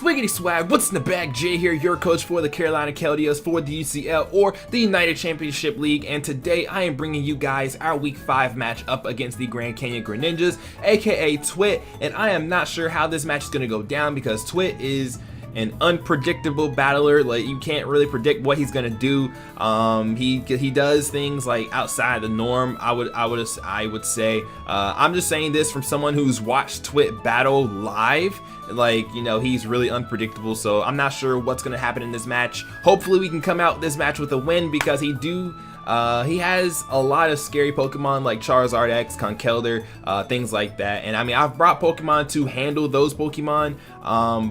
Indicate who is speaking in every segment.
Speaker 1: Swiggity swag, what's in the bag? Jay here, your coach for the Carolina Keldeos for the UCL or the United Championship League, and today I am bringing you guys our Week 5 match up against the Grand Canyon Greninjas, aka TWIT, and I am not sure how this match is going to go down because TWIT is an unpredictable battler. Like, you can't really predict what he's gonna do. He does things like outside the norm. I would say. I'm just saying this from someone who's watched TWIT battle live. Like, you know, he's really unpredictable, so I'm not sure what's gonna happen in this match. Hopefully we can come out this match with a win because he has a lot of scary Pokemon like Charizard X, Keldeo, things like that. And I mean, I've brought Pokemon to handle those Pokemon,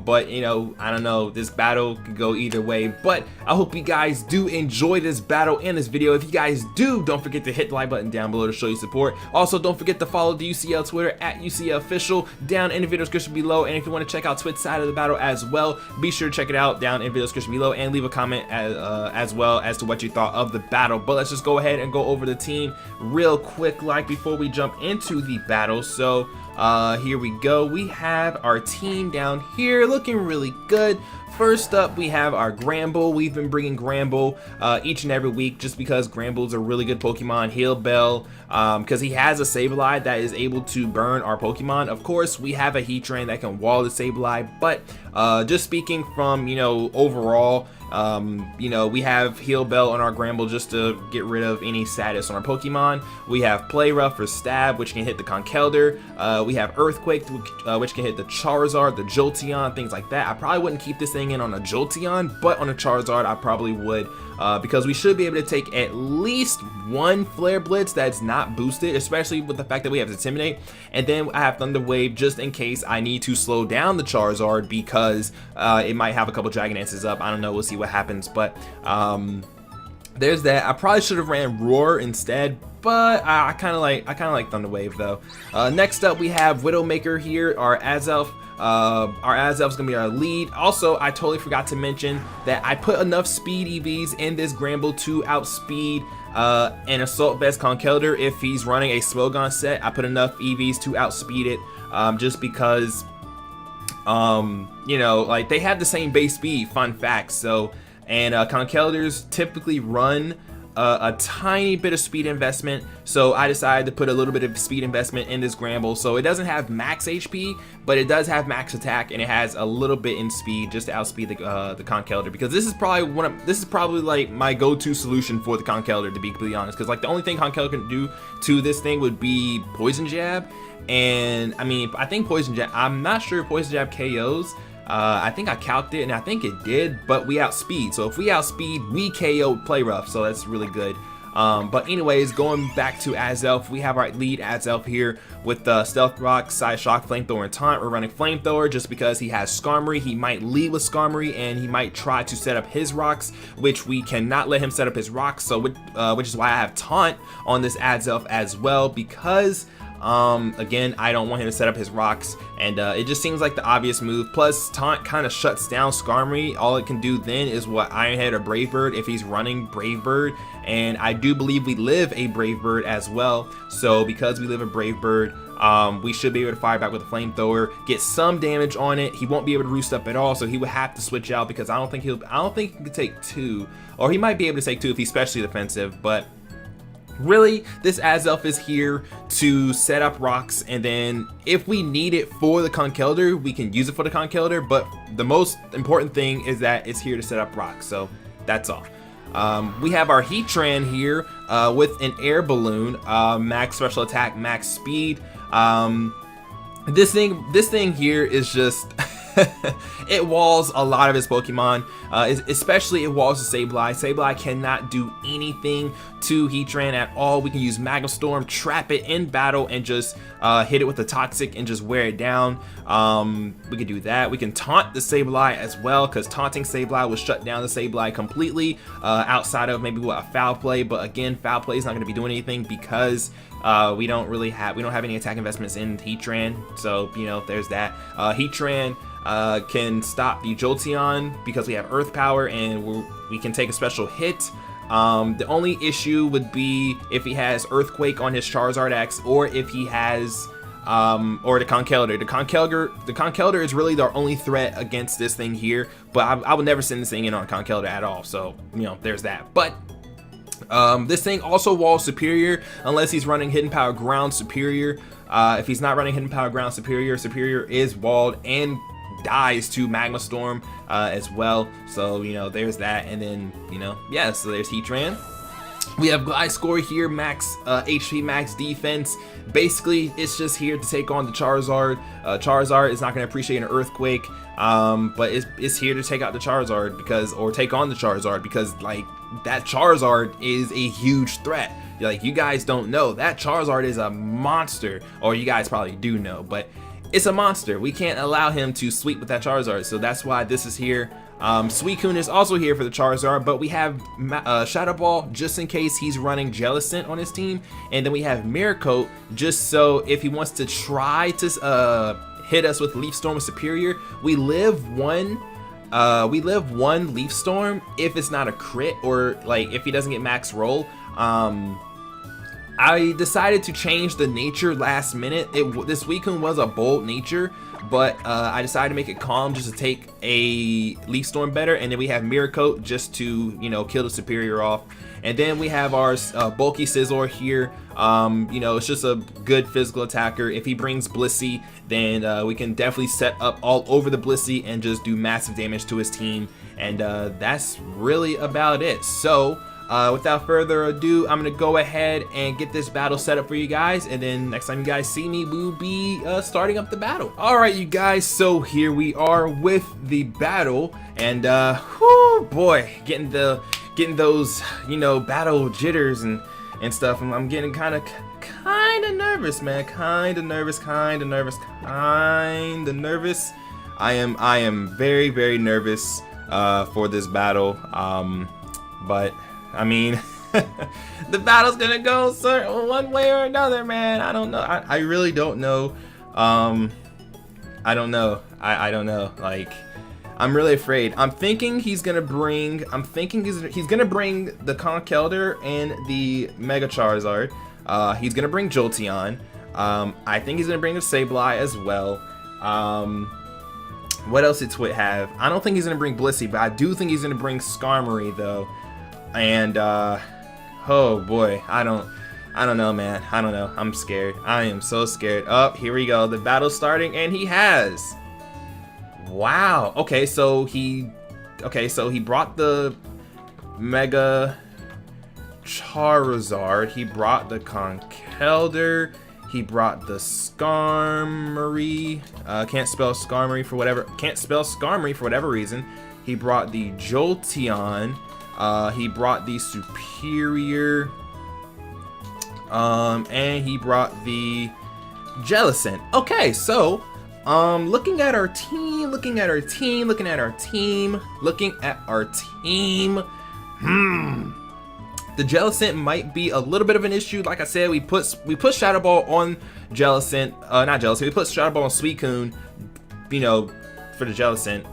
Speaker 1: but you know, I don't know, this battle could go either way. But I hope you guys do enjoy this battle and this video. If you guys do, don't forget to hit the like button down below to show your support. Also, don't forget to follow the UCL Twitter at UCL Official down in the video description below. And if you want to check out TWIT'S side of the battle as well, be sure to check it out down in the video description below and leave a comment as well as to what you thought of the battle. But let's just go ahead and go over the team real quick like before we jump into the battle. So here we go. We have our team down here looking really good. First up, we have our Gramble. We've been bringing Gramble each and every week just because Gramble's a really good Pokemon. Heal Bell, because he has a Sableye that is able to burn our Pokemon. Of course, we have a Heatran that can wall the Sableye, but just speaking from, you know, overall, you know, we have Heal Bell on our Gramble just to get rid of any status on our Pokemon. We have Play Rough for Stab, which can hit the Keldeo. We have Earthquake, which can hit the Charizard, the Jolteon, things like that. I probably wouldn't keep this thing in on a Jolteon, but on a Charizard I probably would, because we should be able to take at least one Flare Blitz that's not boosted, especially with the fact that we have Intimidate. And then I have Thunder Wave just in case I need to slow down the Charizard because it might have a couple Dragon Dances up. I don't know, we'll see what happens. But there's that. I probably should have ran Roar instead, but I kind of like Thunder Wave though. Next up, we have Widowmaker here, our Azelf. Our Azelf's gonna be our lead. Also, I totally forgot to mention that I put enough speed EVs in this Gramble to outspeed an Assault Vest Keldeo. If he's running a Smogon set, I put enough EVs to outspeed it, just because you know, like, they have the same base speed, fun fact. So, and Kelders typically run a tiny bit of speed investment, so I decided to put a little bit of speed investment in this Gramble. So it doesn't have max HP, but it does have max attack, and it has a little bit in speed just to outspeed the Keldeo, because this is probably like my go-to solution for the Keldeo, to be completely honest, because like the only thing Keldeo can do to this thing would be Poison Jab. And I mean, I think Poison Jab, I'm not sure if Poison Jab KOs. I think I calced it, and I think it did, but we outspeed. So if we outspeed, we KO Play Rough, so that's really good. But anyways, going back to Azelf, we have our lead Azelf here with Stealth Rock, Side Shock, Flamethrower, and Taunt. We're running Flamethrower just because he has Skarmory. He might lead with Skarmory, and he might try to set up his rocks, which we cannot let him set up his rocks, so which is why I have Taunt on this Azelf as well, because again, I don't want him to set up his rocks, and it just seems like the obvious move. Plus, Taunt kind of shuts down Skarmory. All it can do then is what, Iron Head or Brave Bird if he's running Brave Bird, and I do believe we live a Brave Bird as well. So because we live a Brave Bird, we should be able to fire back with a Flamethrower, get some damage on it. He won't be able to roost up at all, so he would have to switch out, because I don't think he can take two, or he might be able to take two if he's specially defensive, but really, this Azelf is here to set up rocks, and then if we need it for the Keldeo, we can use it for the Keldeo, but the most important thing is that it's here to set up rocks, so that's all. We have our Heatran here with an air balloon, max special attack, max speed. This thing here is just it walls a lot of his Pokemon, especially it walls the Sableye. Sableye cannot do anything to Heatran at all. We can use Magma Storm, trap it in battle, and just hit it with the Toxic and just wear it down. We can do that. We can taunt the Sableye as well, because taunting Sableye will shut down the Sableye completely, outside of maybe a Foul Play. But again, Foul Play is not going to be doing anything because we don't have any attack investments in Heatran. So, you know, there's that. Heatran can stop the Jolteon because we have Earth Power, and we can take a special hit. The only issue would be if he has Earthquake on his Charizard X, or if he has or the Conkeldeo. The Conkeldeo is really the only threat against this thing here, but I would never send this thing in on Conkeldeo at all. So, you know, there's that. But this thing also walls Superior unless he's running Hidden Power Ground Superior. If he's not running Hidden Power Ground Superior, Superior is walled and dies to Magma Storm as well. So, you know, there's that. And then, you know, yeah, so there's Heatran. We have Gliscor here, max HP, max defense. Basically, it's just here to take on the Charizard. Charizard is not going to appreciate an Earthquake, but it's here to take out the Charizard or take on the Charizard because, like, that Charizard is a huge threat. Like, you guys don't know, that Charizard is a monster, or you guys probably do know, but it's a monster. We can't allow him to sweep with that Charizard, so that's why this is here. Suicune is also here for the Charizard, but we have Shadow Ball just in case he's running Jellicent on his team, and then we have Mirror Coat just so if he wants to try to hit us with Leaf Storm Superior, we live one Leaf Storm if it's not a crit, or like if he doesn't get max roll. I decided to change the nature last minute. This Suicune was a bold nature, but I decided to make it calm just to take a Leaf Storm better, and then we have Mirror Coat just to, you know, kill the Superior off. And then we have our bulky Scizor here. You know, it's just a good physical attacker. If he brings Blissey, then we can definitely set up all over the Blissey and just do massive damage to his team. And that's really about it. So without further ado, I'm gonna go ahead and get this battle set up for you guys, and then next time you guys see me, we'll be starting up the battle. All right, you guys, so here we are with the battle, and whoo, boy, getting those, you know, battle jitters and stuff. I'm getting kind of nervous, man. Kind of nervous. I am very, very nervous for this battle. But I mean, the battle's gonna go one way or another, man. I don't know. I really don't know. I don't know. I don't know. Like, I'm really afraid. I'm thinking he's gonna bring. He's gonna bring the Conkeldeo and the Mega Charizard. He's gonna bring Jolteon. I think he's gonna bring a Sableye as well. What else did Twit have? I don't think he's gonna bring Blissey, but I do think he's gonna bring Skarmory though. And oh boy, I don't know, man. I don't know. I'm scared. I am so scared. Oh, here we go. The battle's starting, and he has. Wow. Okay, so he brought the Mega Charizard. He brought the Conkeldeo. He brought the Skarmory. Can't spell Skarmory for whatever reason. He brought the Jolteon. He brought the Superior, and he brought the Jellicent. Okay, so, looking at our team, the Jellicent might be a little bit of an issue. Like I said, we put Shadow Ball on Jellicent, we put Shadow Ball on Suicune, you know, for the Jellicent,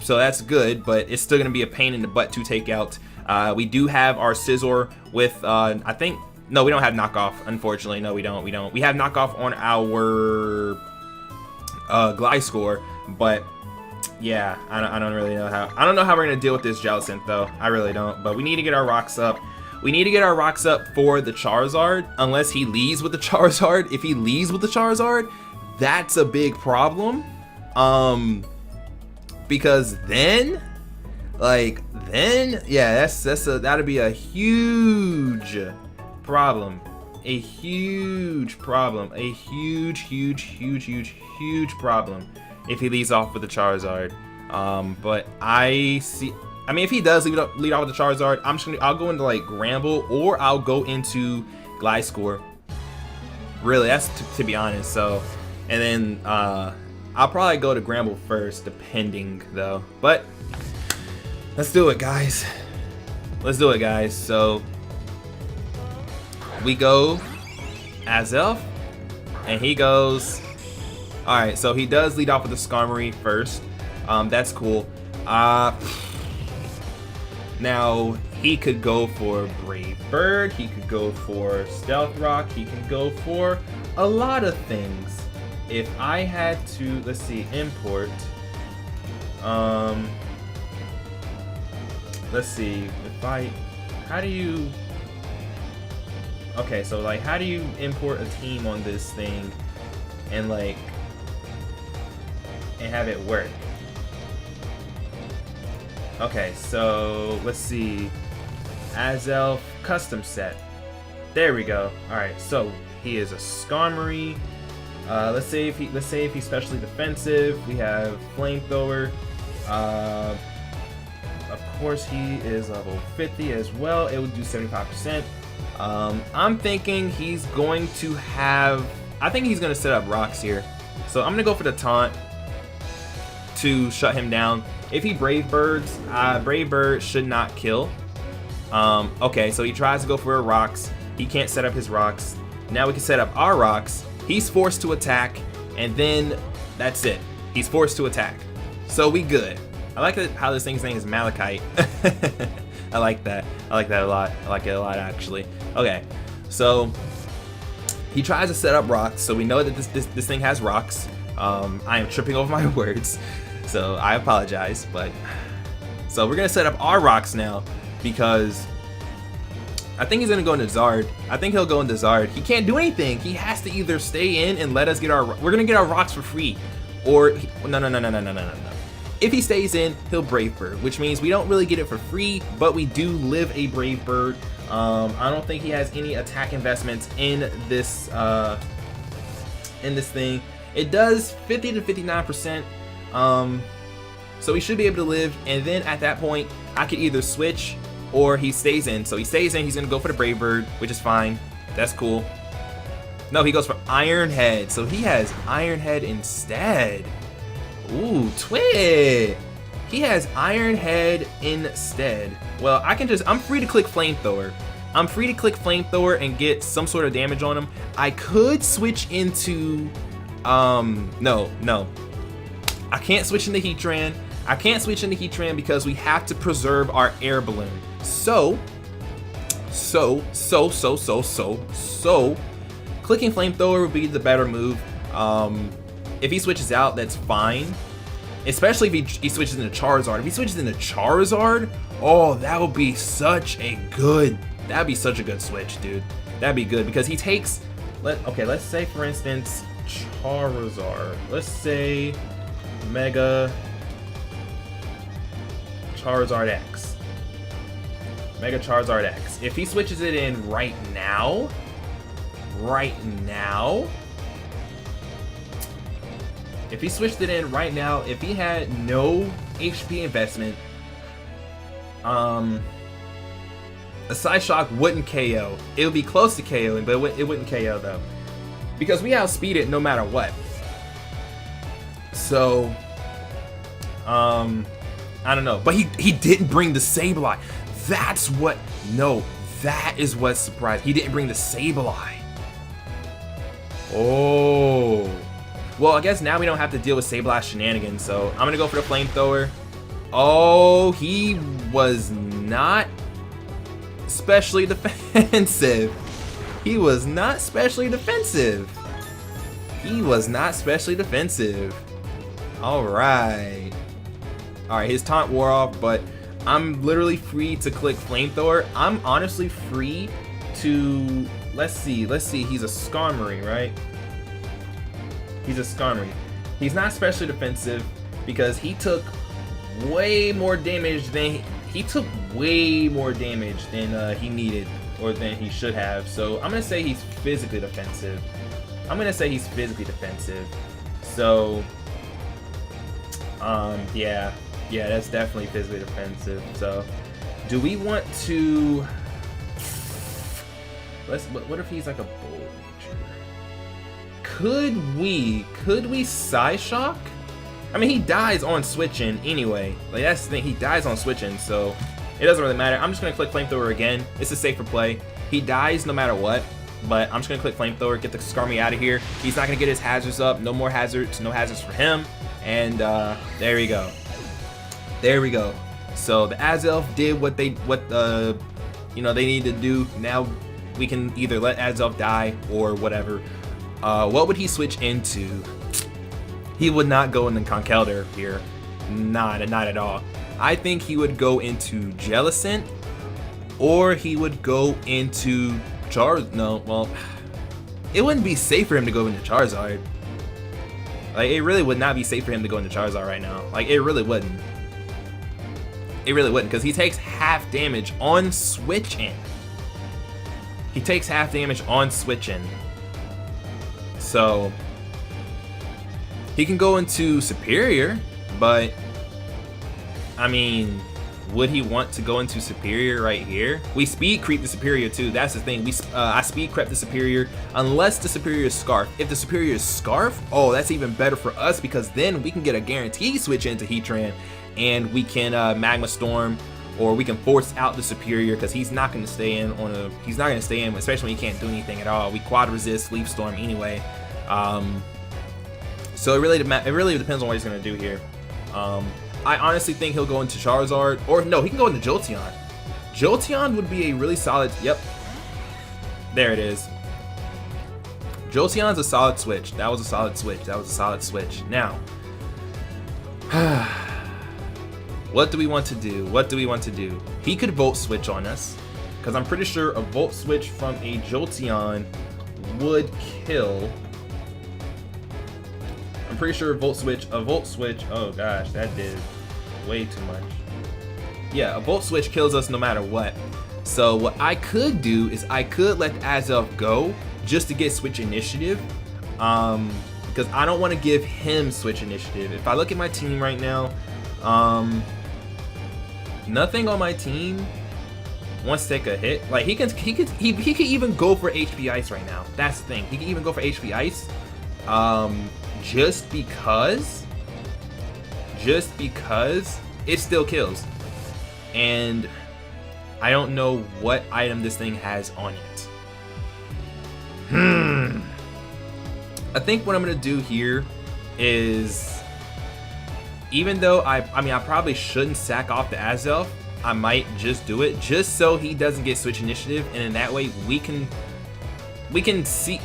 Speaker 1: so that's good, but it's still gonna be a pain in the butt to take out. We do have our Scizor with, I think, no, we don't have knockoff, unfortunately. No, we don't. We have knockoff on our Gliscor, but yeah, I don't really know how. I don't know how we're gonna deal with this Jellicent though. I really don't. But we need to get our rocks up. We need to get our rocks up for the Charizard, unless he leaves with the Charizard. If he leaves with the Charizard, that's a big problem. Because then, yeah, that'd be a huge problem. A huge problem if he leads off with the Charizard. But I mean, if he does lead off with the Charizard, I'll go into like Gramble, or I'll go into Gliscor. Really, that's to be honest. So, and then I'll probably go to Gramble first, depending though. But let's do it, guys. So we go Azelf, and he goes. All right, so he does lead off with the Skarmory first. That's cool. Now he could go for Brave Bird. He could go for Stealth Rock. He can go for a lot of things. If I had to, let's see, import. Let's see, how do you, okay, so like, how do you import a team on this thing and like, and have it work? Okay, so let's see, Azelf custom set. There we go. All right, so he is a Skarmory. Let's say if he's specially defensive, we have Flamethrower. Of course, he is level 50 as well. It would do 75%. I'm thinking he's going to have. I think he's going to set up rocks here. So I'm going to go for the taunt to shut him down. If he Brave Birds, Brave Bird should not kill. Okay, so he tries to go for rocks. He can't set up his rocks. Now we can set up our rocks. He's forced to attack, and then that's it. He's forced to attack. So we good. I like how this thing's name is Malachite. I like that. I like that a lot. I like it a lot, actually. Okay, so he tries to set up rocks. So we know that this thing has rocks. I am tripping over my words, so I apologize. But so we're gonna set up our rocks now because I think he's gonna go into Zard. I think he'll go into Zard. He can't do anything. He has to either stay in and let us get our. We're gonna get our rocks for free, or no. If he stays in, he'll Brave Bird, which means we don't really get it for free, but we do live a Brave Bird. I don't think he has any attack investments in this thing. It does 50 to 59%. So he should be able to live, and then at that point, I could either switch or he stays in. So he stays in, he's gonna go for the Brave Bird, which is fine. That's cool. No, he goes for Iron Head. So he has Iron Head instead. Ooh, Twit! He has Iron Head instead. Well, I'm free to click Flamethrower. I'm free to click Flamethrower and get some sort of damage on him. I could switch into, no. I can't switch into Heatran. I can't switch into Heatran because we have to preserve our air balloon. So, clicking Flamethrower would be the better move. If he switches out, that's fine. Especially if he switches into Charizard. If he switches into Charizard, oh, that would be such a good switch, dude. That'd be good because he takes, let's say for instance, Charizard. Let's say Mega Charizard X. Mega Charizard X. If he switches it in right now, if he switched it in right now, if he had no HP investment, a Psyshock wouldn't KO. It would be close to KOing, but it wouldn't KO though, because we outspeed it no matter what. So, I don't know, but he didn't bring the Sableye. That is what surprised. He didn't bring the Sableye. Oh. Well, I guess now we don't have to deal with Sableye shenanigans, so I'm gonna go for the Flamethrower. Oh, he was not specially defensive. He was not specially defensive. Alright, his taunt wore off, but I'm literally free to click Flamethrower. I'm honestly free to, let's see, he's a Skarmory, right? He's a Skarmory. He's not specially defensive because he took way more damage than he needed or than he should have. So I'm gonna say he's physically defensive. So, yeah, that's definitely physically defensive. So, do we want to? What if he's like a bull nature? Could we Psyshock? I mean, he dies on switching anyway. Like, that's the thing, he dies on switching, so it doesn't really matter. I'm just gonna click Flamethrower again. It's a safer play. He dies no matter what, but I'm just gonna click Flamethrower, get the Skarmory out of here. He's not gonna get his hazards up. No more hazards, no hazards for him. And there we go. So the Azelf did what they needed to do. Now we can either let Azelf die or whatever. What would he switch into? He would not go into Keldeo here. Not at all. I think he would go into Jellicent, or he would go into No, well, it wouldn't be safe for him to go into Charizard. Like, it really would not be safe for him to go into Charizard right now. Like, it really wouldn't. It really wouldn't, because he takes half damage on switching. He takes half damage on switching. So, he can go into Superior, but, I mean, would he want to go into Superior right here? We speed creep the Superior too, that's the thing. I speed creep the Superior unless the Superior is Scarf. If the Superior is Scarf, oh, that's even better for us, because then we can get a guaranteed switch into Heatran, and we can Magma Storm, or we can force out the Superior, because he's not going to stay in he's not going to stay in, especially when he can't do anything at all. We quad resist Leaf Storm anyway. So it really depends on what he's going to do here. I honestly think he'll go into Charizard, or no, he can go into Jolteon. Jolteon would be a really solid, yep. There it is. Jolteon's a solid switch. That was a solid switch. That was a solid switch. Now, what do we want to do? What do we want to do? He could Volt Switch on us, because I'm pretty sure a Volt Switch from a Jolteon would kill. I'm pretty sure a Volt Switch, oh gosh, that did way too much. Yeah, a Volt Switch kills us no matter what. So what I could do is I could let Azelf go just to get Switch Initiative, because I don't want to give him Switch Initiative. If I look at my team right now, nothing on my team wants to take a hit. Like, he could even go for HP Ice right now. That's the thing. He can even go for HP Ice. Just because it still kills, and I don't know what item this thing has on it. I think what I'm gonna do here is, even though I probably shouldn't sack off the Azelf, I might just do it just so he doesn't get Switch Initiative, and in that way we can see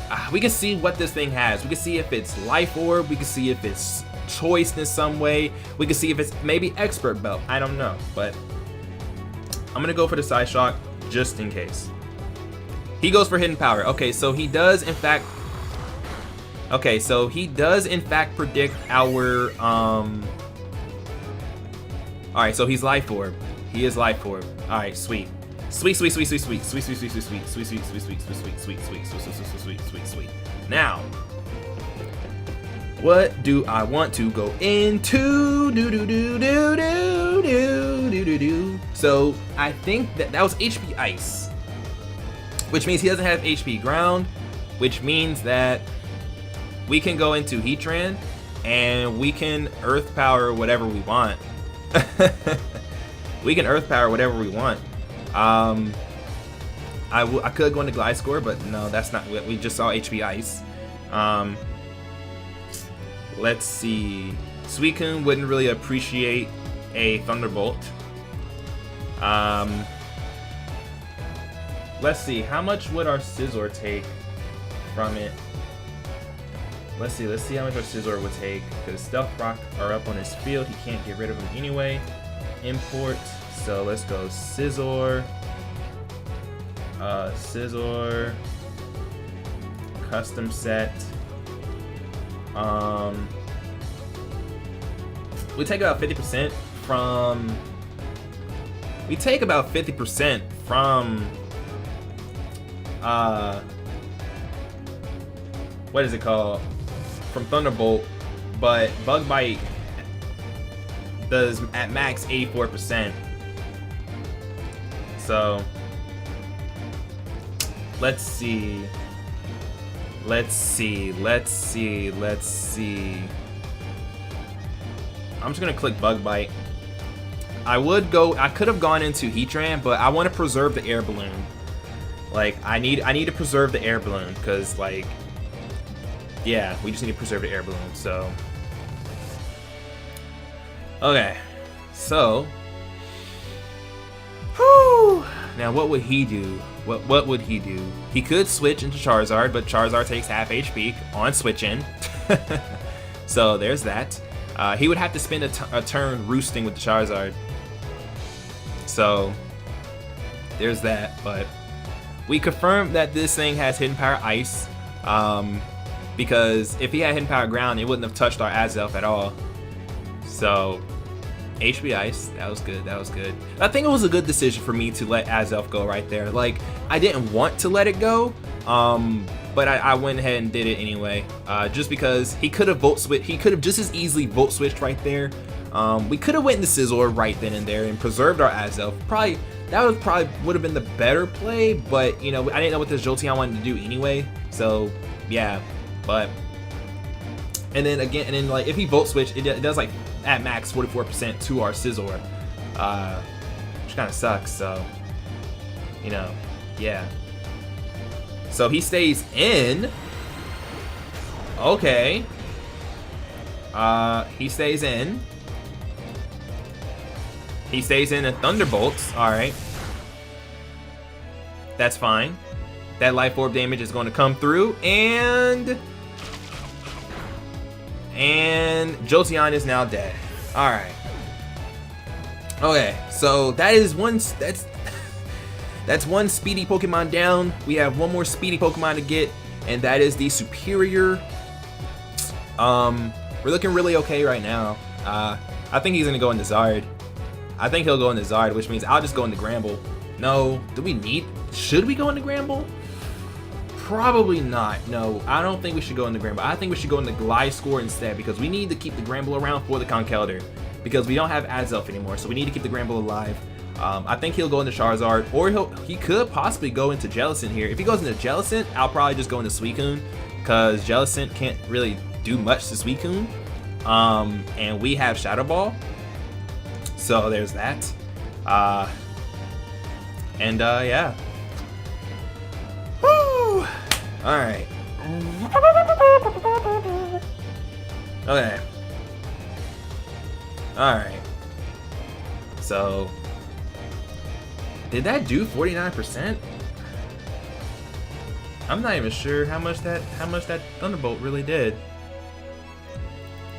Speaker 1: what this thing has. We can see if it's Life Orb, we can see if it's Choice in some way, we can see if it's maybe Expert Belt. I don't know, but I'm gonna go for the Side Shock just in case. He goes for Hidden Power. Okay, so he does in fact predict our alright, so he's Life Orb. He is Life Orb. Alright, sweet. Sweet. Now, what do I want to go into? So I think that was HP Ice, which means he doesn't have HP Ground, which means that we can go into Heatran and we can Earth Power whatever we want. We can Earth Power whatever we want. I could go into Gliscor, but no, that's not what we just saw. HP Ice. Let's see. Suicune wouldn't really appreciate a Thunderbolt. Let's see. How much would our Scizor take from it? Let's see how much our Scizor would take, because Stealth Rock are up on his field. He can't get rid of them anyway. Import. So let's go Scizor. Scizor. Custom set. We take about 50% from. What is it called? From Thunderbolt, but Bug Bite does at max 84%. So let's see. I'm just gonna click Bug Bite. I could have gone into Heatran, but I want to preserve the Air Balloon. Like, I need to preserve the Air Balloon, because, like, yeah, we just need to preserve the Air Balloon. So okay, so Now what would he do? What would he do? He could switch into Charizard, but Charizard takes half HP on switching. So there's that. He would have to spend a turn roosting with the Charizard. So there's that. But we confirmed that this thing has Hidden Power Ice. Because if he had Hidden Power Ground, it wouldn't have touched our Azelf at all. So HP Ice, that was good, that was good. I think it was a good decision for me to let Azelf go right there. Like, I didn't want to let it go, but I went ahead and did it anyway. Just because he could have Volt Switched, he could have just as easily Volt Switched right there. We could have went into Scizor right then and there and preserved our Azelf. That would have been the better play, but you know, I didn't know what this Jolteon wanted to do anyway. So yeah, but and then like if he Volt Switch, it does like at max 44% to our Scizor, which kind of sucks. So you know, yeah. So he stays in. Okay. He stays in. He stays in and Thunderbolts. Alright. That's fine. That Life Orb damage is going to come through. And Jolteon is now dead. Alright. Okay. So that is that's one speedy Pokemon down. We have one more speedy Pokemon to get, and that is the Superior. We're looking really okay right now. I think he's gonna go into Zard. I think he'll go into Zard, which means I'll just go into Gramble. No, should we go into Gramble? Probably not. No, I don't think we should go into Gramble. I think we should go into Gliscor instead, because we need to keep the Gramble around for the Conkeldurr, because we don't have Azelf anymore, so we need to keep the Gramble alive. I think he'll go into Charizard, or he could possibly go into Jellicent here. If he goes into Jellicent, I'll probably just go into Suicune, because Jellicent can't really do much to Suicune. And we have Shadow Ball, so there's that. Yeah. Woo! Alright. Okay. Alright. So did that do 49%? I'm not even sure how much that Thunderbolt really did.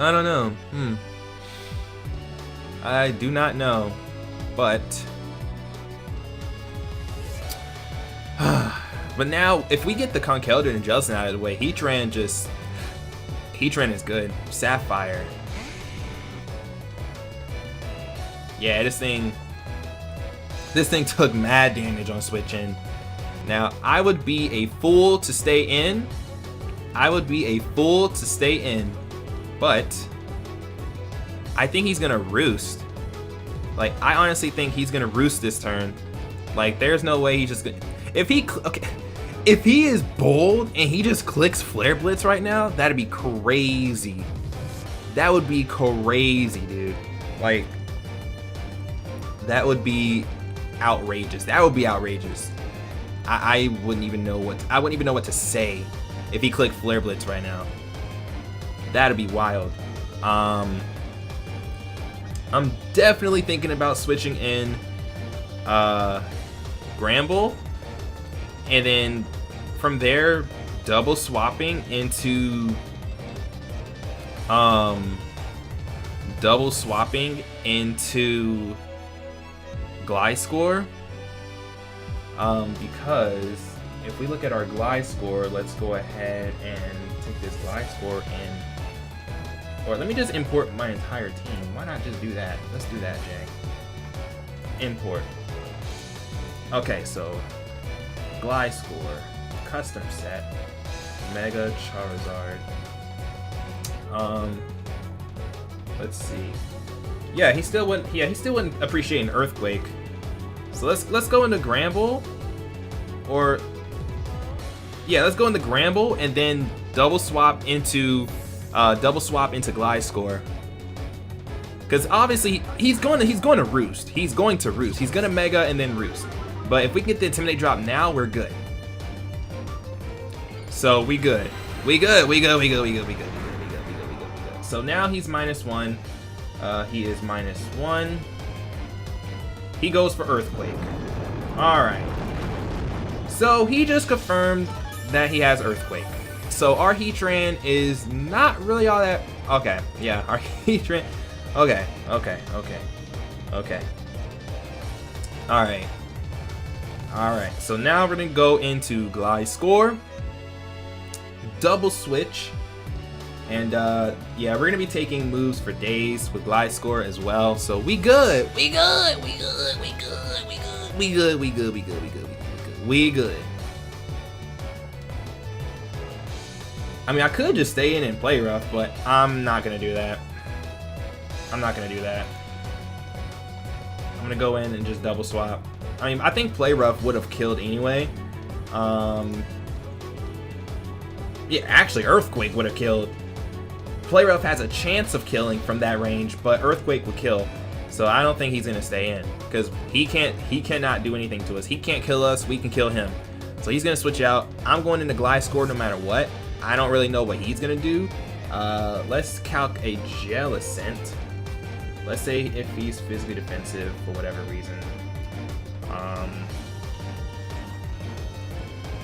Speaker 1: I don't know. I do not know. But but now if we get the Conkeldurr and Jellicent out of the way, Heatran is good. Sapphire. Yeah, this thing took mad damage on switching. Now, I would be a fool to stay in. But I think he's gonna roost. Like, I honestly think he's gonna roost this turn. Like, there's no way he's just gonna. If he is bold and he just clicks Flare Blitz right now, that'd be crazy. That would be crazy, dude. Like, that would be outrageous. That would be outrageous. I wouldn't even know what to say if he clicked Flare Blitz right now. That'd be wild. I'm definitely thinking about switching in Gramble, and then from there double swapping into Gliscor, because if we look at our Gliscor, let's go ahead and take this Gliscor in, or let me just import my entire team. Why not just do that? Let's do that, Jay. Import. Okay, so Gliscor, custom set, Mega Charizard. Let's see. Yeah, he still wouldn't appreciate an Earthquake. So let's go into Gramble, or yeah, let's go into Gramble and then double swap into Gliscor. Because obviously he's going to roost. He's going to roost. He's going to Mega and then roost. But if we can get the Intimidate drop now, we're good. So we good. So now he's -1. He is -1. He goes for Earthquake. Alright. So he just confirmed that he has Earthquake. So our Heatran is not really all that... Okay, yeah, our Heatran... Okay. Alright, so now we're going to go into Gliscor. Double switch. And yeah, we're going to be taking moves for days with Gliscor as well. So we good. We good. I mean, I could just stay in and play rough, but I'm not going to do that. I'm going to go in and just double swap. I mean, I think play rough would have killed anyway. Yeah, actually, Earthquake would have killed. Play rough has a chance of killing from that range, but Earthquake would kill. So I don't think he's going to stay in because he cannot do anything to us. He can't kill us. We can kill him. So he's going to switch out. I'm going into Gliscor no matter what. I don't really know what he's going to do. Let's calc a Jellicent. Let's say if he's physically defensive for whatever reason.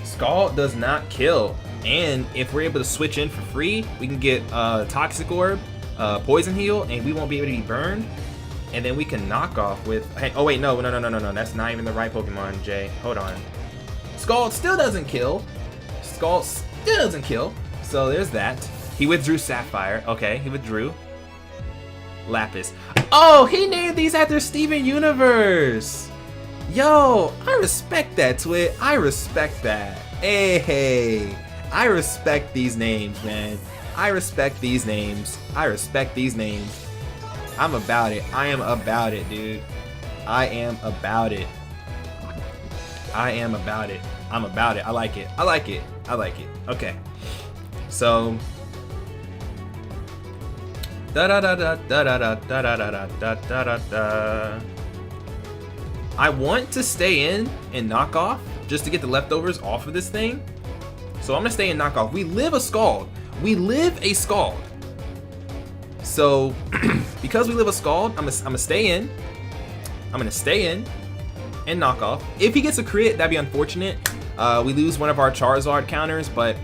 Speaker 1: Scald does not kill. And if we're able to switch in for free, we can get Toxic Orb, Poison Heal, and we won't be able to be burned. And then we can knock off with... Hey, oh wait, no. That's not even the right Pokemon, Jay. Hold on. Scald still doesn't kill. Scald still doesn't kill. So there's that. He withdrew Sapphire. Okay, he withdrew. Lapis. Oh, he named these after Steven Universe. Yo, I respect that, Twit. I respect that. Hey. I respect these names, man. I respect these names. I'm about it. I am about it, dude. I'm about it. I like it. Okay. So I want to stay in and knock off just to get the leftovers off of this thing. So I'm gonna stay and knock off. We live a Scald. So because we live a Scald, I'm gonna stay in. And knock off. If he gets a crit, that'd be unfortunate. We lose one of our Charizard counters, but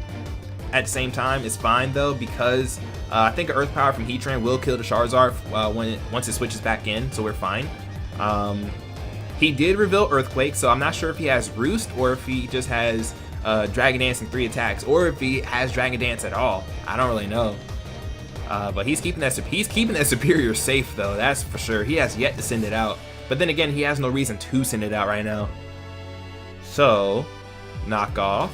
Speaker 1: at the same time, it's fine though because I think Earth Power from Heatran will kill the Charizard once it switches back in, so we're fine. He did reveal Earthquake, so I'm not sure if he has Roost or if he just has Dragon Dance and 3 attacks, or if he has Dragon Dance at all. I don't really know. But he's keeping that superior safe though, that's for sure. He has yet to send it out. But then again, he has no reason to send it out right now. So, knock off.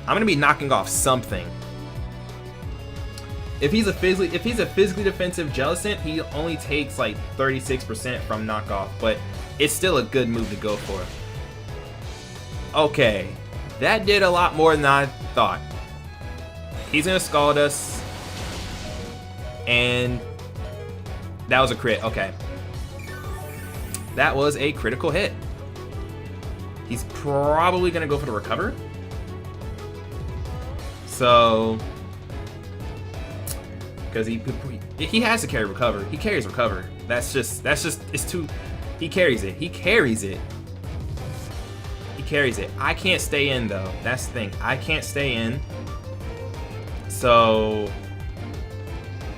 Speaker 1: I'm gonna be knocking off something. If he's a physically defensive Jellicent, he only takes like 36% from knockoff, but it's still a good move to go for. Okay, that did a lot more than I thought. He's gonna Scald us, and that was a crit. Okay. That was a critical hit. He's probably gonna go for the recover. So, because he has to carry recover. He carries recover. That's just it's too. He carries it. I can't stay in though. That's the thing. I can't stay in. So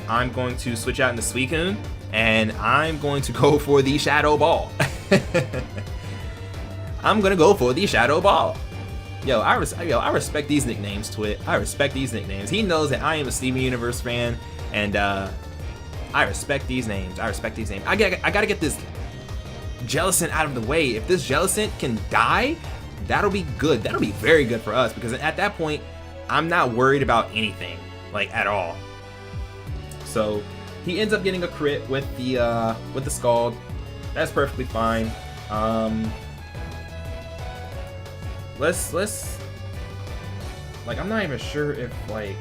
Speaker 1: I'm going to switch out into Suicune. And I'm going to go for the Shadow Ball. Yo, I respect these nicknames, Twit. I respect these nicknames. He knows that I am a Steven Universe fan, and I respect these names. I gotta get this Jellicent out of the way. If this Jellicent can die, that'll be good. That'll be very good for us because at that point, I'm not worried about anything, like at all. So he ends up getting a crit with the Scald. That's perfectly fine. Let's like, I'm not even sure if like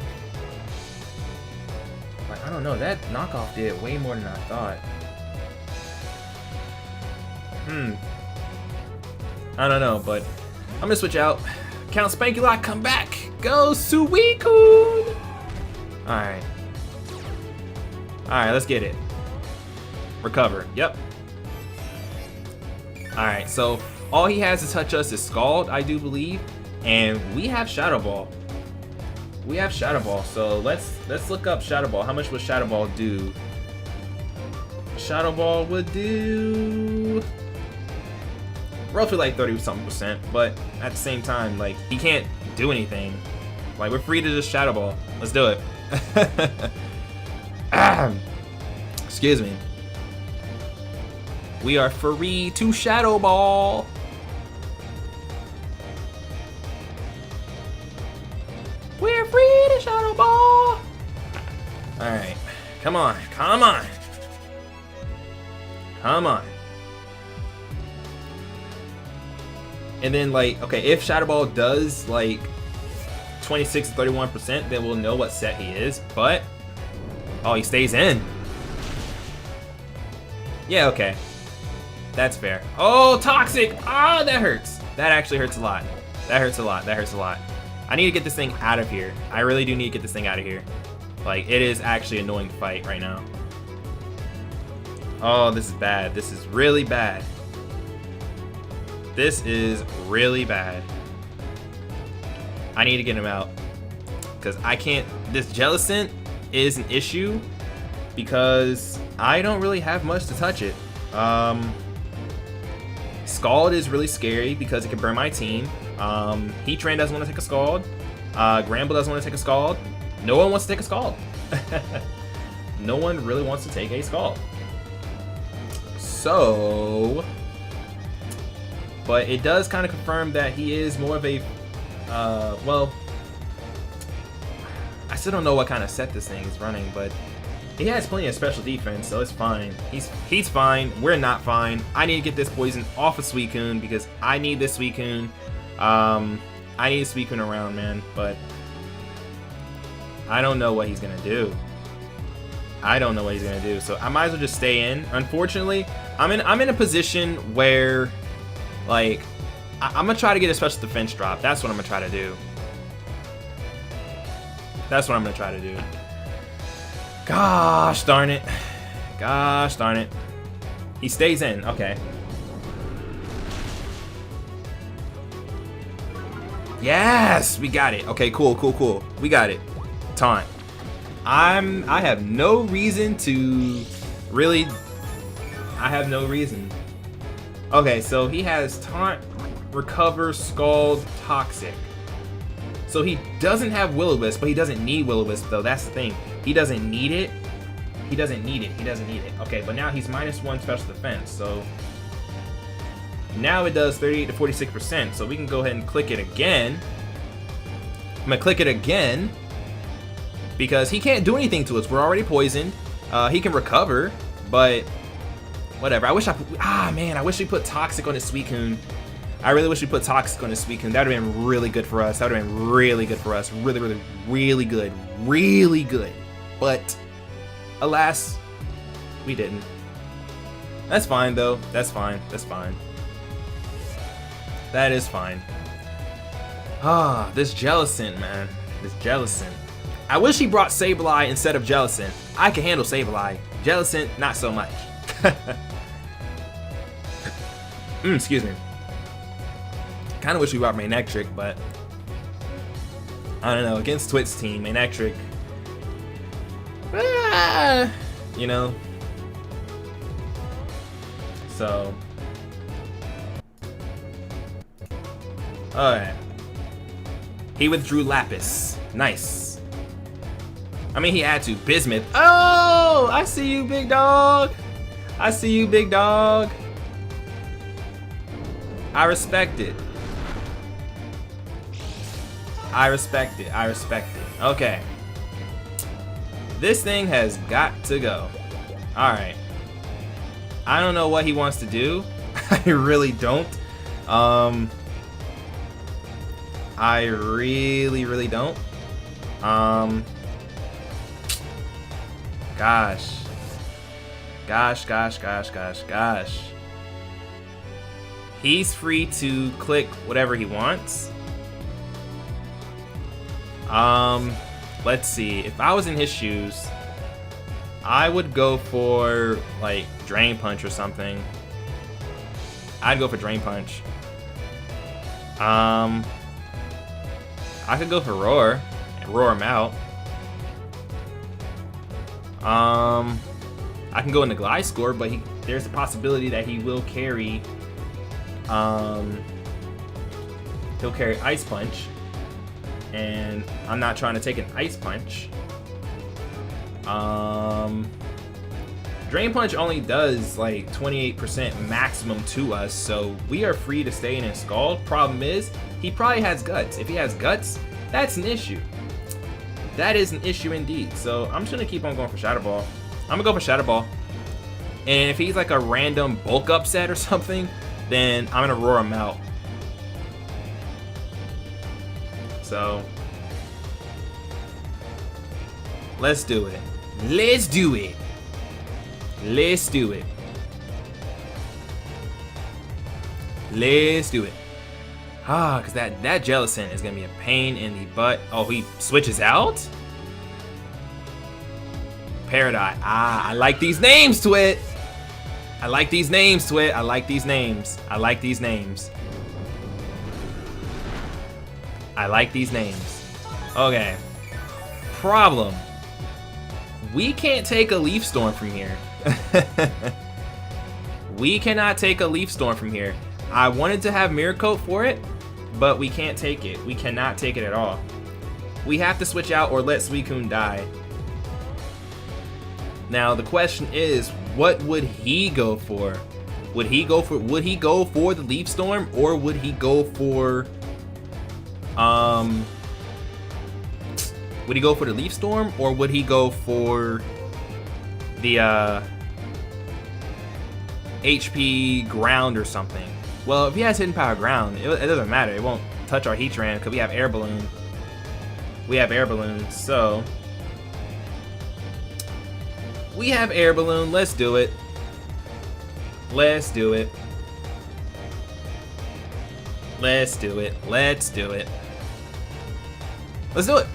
Speaker 1: I don't know, that knockoff did way more than I thought. I don't know, but I'm gonna switch out. Count Spankulot, come back. Go Suicune. Alright, let's get it. Recover. Yep. Alright, so all he has to touch us is Scald, I do believe. And we have Shadow Ball. We have Shadow Ball, so let's look up Shadow Ball. How much would Shadow Ball do? Shadow Ball would do roughly like 30-something%, but at the same time, like, he can't do anything. Like, we're free to just Shadow Ball. Let's do it. Excuse me. We are free to Shadow Ball. We're free to Shadow Ball. Alright. Come on. Come on. Come on. And then, like, okay, if Shadow Ball does, like, 26 to 31%, then we'll know what set he is. But, oh, he stays in. Yeah, okay. That's fair. Oh, Toxic! Ah, that hurts. That actually hurts a lot. That hurts a lot. That hurts a lot. I need to get this thing out of here. I really do need to get this thing out of here. Like, it is actually annoying to fight right now. Oh, this is bad. This is really bad. This is really bad. I need to get him out. Because I can't... This Jellicent is an issue because I don't really have much to touch it. Scald is really scary because it can burn my team. Heatran doesn't want to take a Scald. Gramble doesn't want to take a Scald. No one wants to take a Scald. No one really wants to take a Scald. So... But it does kind of confirm that he is more of a... well... I still don't know what kind of set this thing is running, but... He has plenty of special defense, so it's fine. He's fine. We're not fine. I need to get this poison off of Suicune because I need this Suicune. I need Suicune around, man, but I don't know what he's gonna do. I don't know what he's gonna do, so I might as well just stay in. Unfortunately, I'm in a position where, like, I'm gonna try to get a special defense drop. That's what I'm gonna try to do. That's what I'm gonna try to do. Gosh darn it. Gosh darn it. He stays in. Okay. Yes, we got it. Okay, cool, cool, cool. We got it. Taunt. I have no reason to really... I have no reason. Okay, so he has Taunt, Recover, Scald, Toxic. So he doesn't have Will-O-Wisp, but he doesn't need Will-O-Wisp though. That's the thing. He doesn't need it. He doesn't need it. He doesn't need it. Okay, but now he's -1 special defense. So now it does 38 to 46%. So we can go ahead and click it again. I'm gonna click it again because he can't do anything to us. We're already poisoned. He can recover, but whatever. I wish I put, man, I wish we put Toxic on his Suicune. I really wish we put Toxic on his Suicune. That would have been really good for us. That would have been really good for us. Really, really, really good. Really good. But, alas, we didn't. That's fine, though. That's fine. That's fine. That is fine. Ah, this Jellicent, man. This Jellicent. I wish he brought Sableye instead of Jellicent. I can handle Sableye. Jellicent, not so much. Excuse me. Kind of wish we brought Manectric, but I don't know. Against TWIT'S team, Manectric, you know. So, alright. He withdrew Lapis. Nice. I mean, he had to. Bismuth. Oh, I see you, big dog. I see you, big dog. I respect it. I respect it. I respect it. Okay. This thing has got to go. Alright. I don't know what he wants to do. I really don't. I really, really don't. Gosh. Gosh. He's free to click whatever he wants. Let's see. If I was in his shoes, I would go for, like, Drain Punch or something. I'd go for Drain Punch. I could go for Roar and roar him out. I can go into Glide Score, but there's a possibility that he will carry. He'll carry Ice Punch, and I'm not trying to take an Ice Punch. Drain Punch only does like 28% maximum to us, so we are free to stay in his Scald. Problem is, he probably has Guts. If he has Guts, that's an issue. That is an issue indeed. So I'm just gonna keep on going for Shadow Ball. I'm gonna go for Shadow Ball. And if he's like a random bulk upset or something, then I'm gonna roar him out. So let's do it. Let's do it. Let's do it. Let's do it. Because that Jellicent is going to be a pain in the butt. Oh, he switches out? Paradise. I like these names, Twit. I like these names, Twit. I like these names. I like these names. I like these names. Okay. Problem. We can't take a Leaf Storm from here. We cannot take a Leaf Storm from here. I wanted to have Mirror Coat for it, but we can't take it. We cannot take it at all. We have to switch out or let Suicune die. Now the question is, what would he go for? Would he go for the Leaf Storm, or would he go for would he go for the Leaf Storm, or would he go for the HP Ground or something? Well, if he has Hidden Power Ground, it doesn't matter. It won't touch our Heatran because we have Air Balloon. We have Air Balloon, so we have Air Balloon. Let's do it. Let's do it. Let's do it. Let's do it. Let's do it.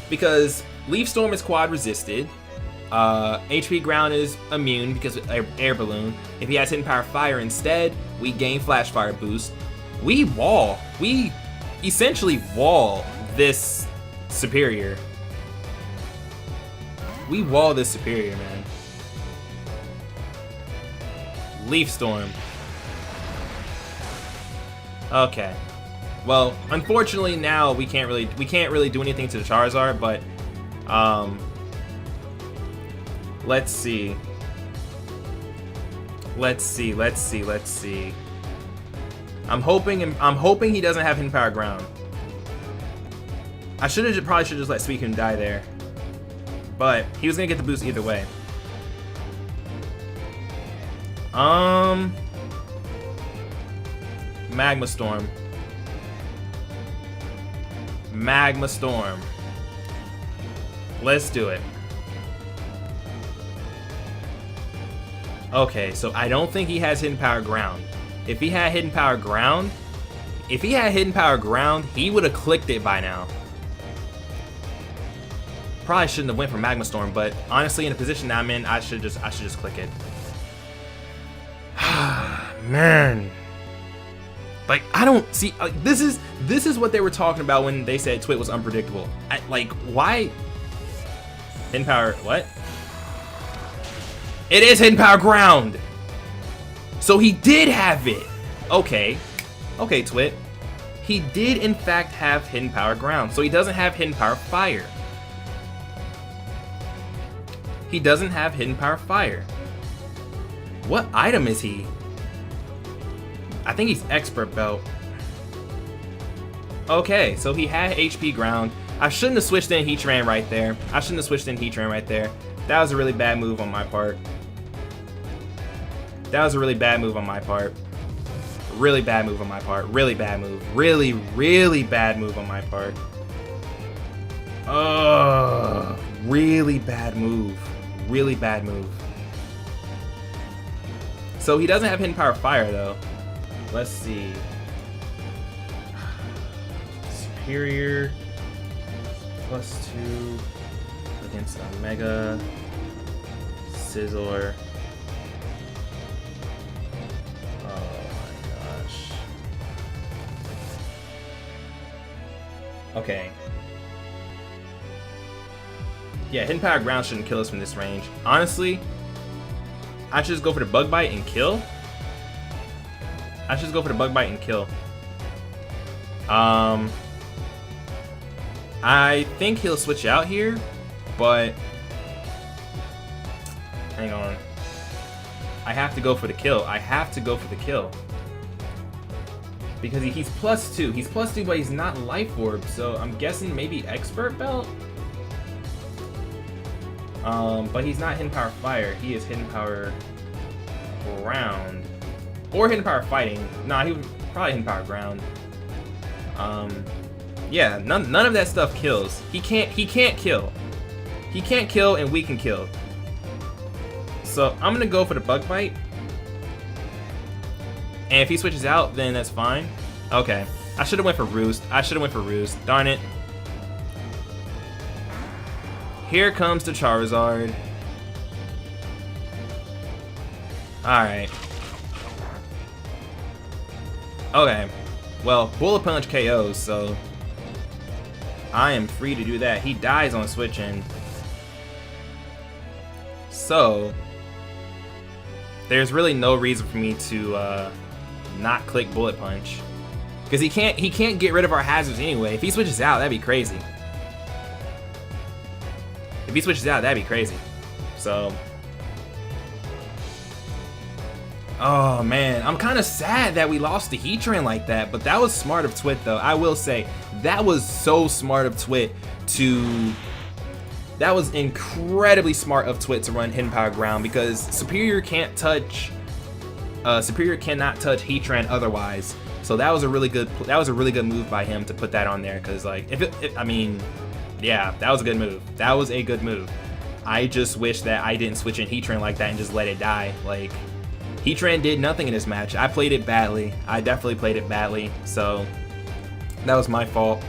Speaker 1: Because Leaf Storm is quad resisted. HP Ground is immune because of Air Balloon. If he has Hidden Power Fire instead, we gain Flash Fire boost. We essentially wall this Superior. We wall this Superior, man. Leaf Storm. Okay. Well, unfortunately now we can't really do anything to the Charizard, but let's see. Let's see. I'm hoping he doesn't have Hidden Power Ground. I probably should just let Suicune die there. But he was gonna get the boost either way. Magma Storm. Magma Storm. Let's do it. Okay, so I don't think he has Hidden Power Ground. If he had Hidden Power Ground, he would have clicked it by now. Probably shouldn't have went for Magma Storm, but honestly, in the position that I'm in, I should just click it. Man, like I don't see. This is what they were talking about when they said Twit was unpredictable. Like, why? Hidden Power, what? It is Hidden Power Ground. So he did have it. Okay, Twit. He did in fact have Hidden Power Ground. So he doesn't have Hidden Power Fire. He doesn't have Hidden Power Fire. What item is he? I think he's Expert Belt. Okay, so he had HP Ground. I shouldn't have switched in Heatran right there. That was a really bad move on my part. Really bad move. Really bad move on my part. Really bad move. So he doesn't have Hidden Power Fire though. Let's see. Superior +2 against Omega Scizor. Okay. Yeah, hidden power ground shouldn't kill us from this range. Honestly, I should just go for the bug bite and kill. I should just go for the bug bite and kill. I think he'll switch out here, but hang on. I have to go for the kill. I have to go for the kill. Because he's +2. He's +2, but he's not Life Orb, so I'm guessing maybe Expert Belt? But he's not Hidden Power Fire. He is Hidden Power Ground. Or Hidden Power Fighting. Nah, he was probably Hidden Power Ground. Yeah, none of that stuff kills. He can't kill. He can't kill, and we can kill. So I'm gonna go for the Bug Bite. And if he switches out, then that's fine. Okay. I should have went for Roost. Darn it. Here comes the Charizard. Alright. Okay. Well, Bullet Punch KOs, so I am free to do that. He dies on switching. So there's really no reason for me to not click Bullet Punch. Because he can't get rid of our hazards anyway. If he switches out, that'd be crazy. So oh man, I'm kind of sad that we lost the Heatran like that, but that was smart of Twit though. I will say, that was so smart of Twit to... That was incredibly smart of Twit to run Hidden Power Ground, because Superior cannot touch Heatran otherwise. So that was a really good move by him to put that on there, because like I mean, yeah, that was a good move. I just wish that I didn't switch in Heatran like that and just let it die. Like, Heatran did nothing in this match. I played it badly. I definitely played it badly. So that was my fault.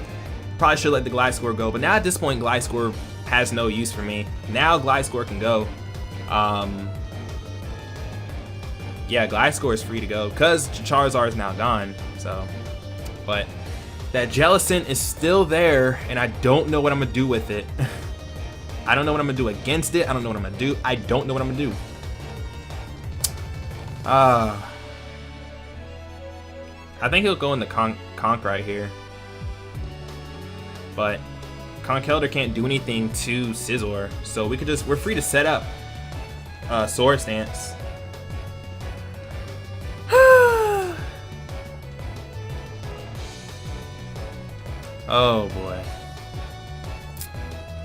Speaker 1: Probably should let the Gliscor go, but now at this point, Gliscor has no use for me. Now Gliscor can go. Yeah, Gliscor is free to go because Charizard is now gone. So, but that Jellicent is still there, and I don't know what I'm gonna do with it. I don't know what I'm gonna do against it. I don't know what I'm gonna do. I don't know what I'm gonna do. I think he'll go into Conk right here, but Conkeldeo can't do anything to Scizor, so we're free to set up Sword Stance. Oh boy.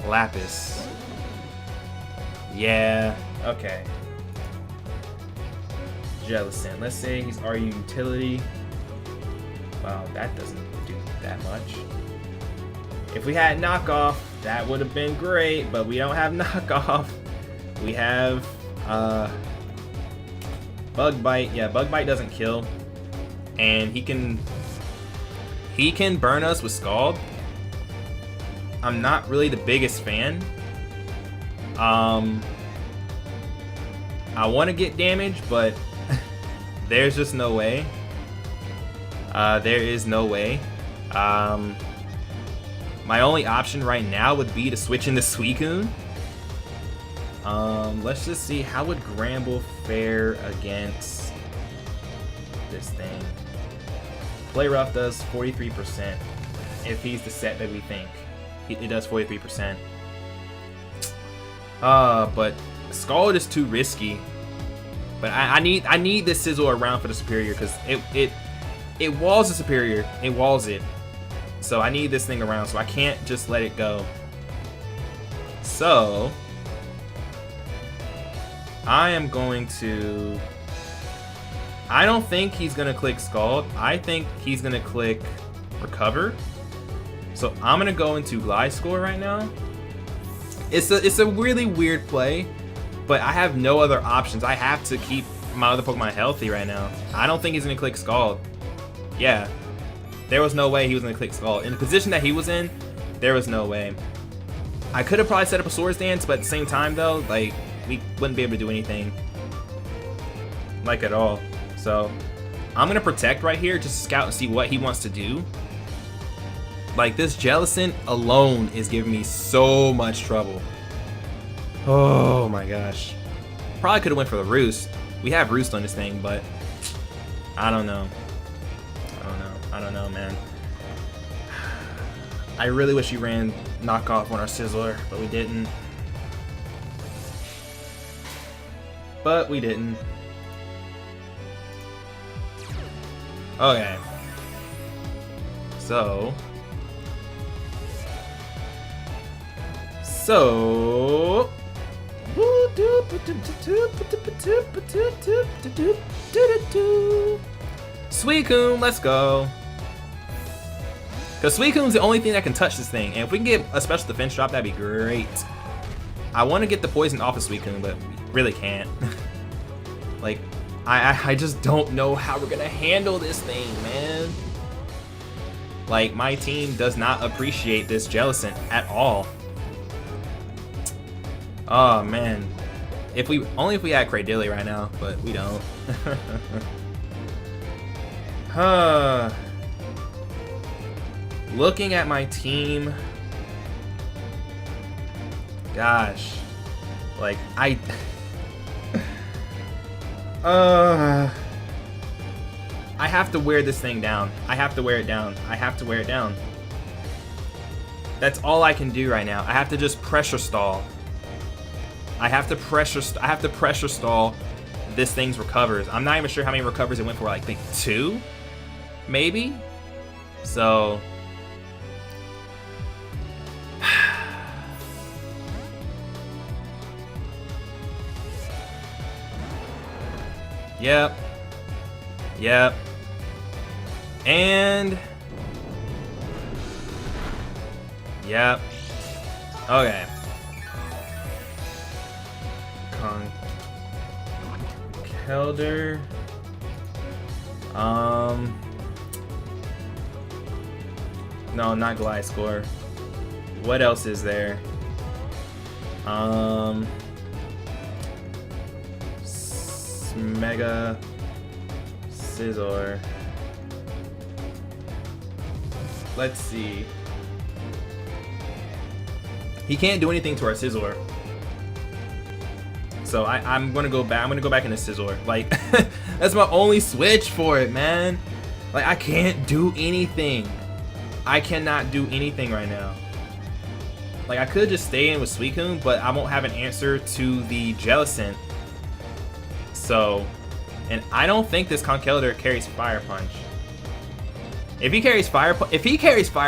Speaker 1: Lapis. Yeah, okay. Jellicent. Let's say he's our utility. Wow, that doesn't do that much. If we had knockoff, that would have been great, but we don't have knockoff. We have Bug Bite. Yeah, Bug Bite doesn't kill. And he can burn us with Scald. I'm not really the biggest fan. I want to get damage, but there's just no way. There is no way. My only option right now would be to switch into Suicune. Let's just see, how would Gramble fare against this thing? Play Rough does 43% if he's the set that we think. It does 43%. But Scald is too risky. But I need this Scizor around for the Superior, because it walls the Superior. It walls it. So I need this thing around, so I can't just let it go. So I am going to... I don't think he's gonna click Scald. I think he's gonna click Recover. So I'm gonna go into Gliscor right now. It's a really weird play, but I have no other options. I have to keep my other Pokemon healthy right now. I don't think he's gonna click Scald. Yeah, there was no way he was gonna click Scald. In the position that he was in, there was no way. I could have probably set up a Swords Dance, but at the same time though, like, we wouldn't be able to do anything, like, at all. So I'm gonna Protect right here, just to scout and see what he wants to do. Like, this Jellicent alone is giving me so much trouble. Oh my gosh. Probably could have went for the Roost. We have Roost on this thing, but I don't know. I don't know, man. I really wish we ran knockoff on our Sizzler, but we didn't. Okay. So Suicune, let's go. Because Suicune's the only thing that can touch this thing, and if we can get a special defense drop, that'd be great. I want to get the poison off of Suicune, but really can't. Like, I just don't know how we're gonna handle this thing, man. Like, my team does not appreciate this Jellicent at all. Oh man, only if we had Cradilly right now, but we don't. Looking at my team, gosh, like I have to wear this thing down. I have to wear it down. I have to wear it down. That's all I can do right now. I have to just pressure stall. I have to pressure stall this thing's recovers. I'm not even sure how many recovers it went for. Like, I think 2, maybe. So, yep, and yep. Okay. Keldeo. No, not Gliscor. What else is there? Mega Scizor. Let's see. He can't do anything to our Scizor. So I'm gonna go back. I'm gonna go back into Scizor. Like, that's my only switch for it, man. Like, I can't do anything. I cannot do anything right now. Like, I could just stay in with Suicune, but I won't have an answer to the Jellicent. So, and I don't think this Conkeldeo carries Fire Punch. If he carries Fire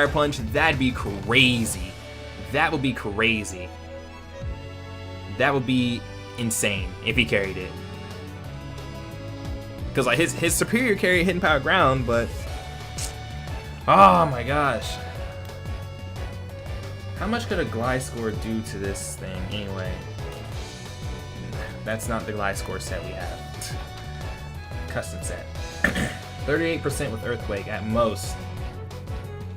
Speaker 1: Punch, that'd be crazy. That would be crazy. That would be insane if he carried it. Because like his superior carry Hidden Power Ground, but oh my gosh. How much could a Gliscor do to this thing anyway? That's not the Gliscor set we have. Custom set. 38% with Earthquake at most.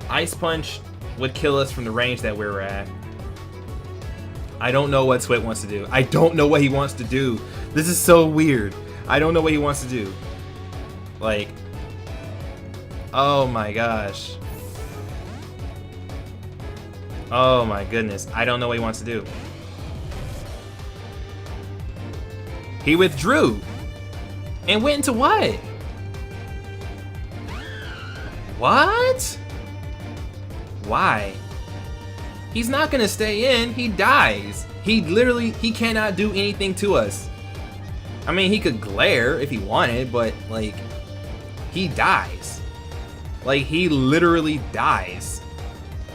Speaker 1: Ice Punch would kill us from the range that we were at. I don't know what Twit wants to do. I don't know what he wants to do. This is so weird. I don't know what he wants to do. Like, oh my gosh. Oh my goodness. I don't know what he wants to do. He withdrew. And went into what? What? Why? He's not gonna stay in, he dies. He cannot do anything to us. I mean, he could glare if he wanted, but like, he dies. Like, he literally dies.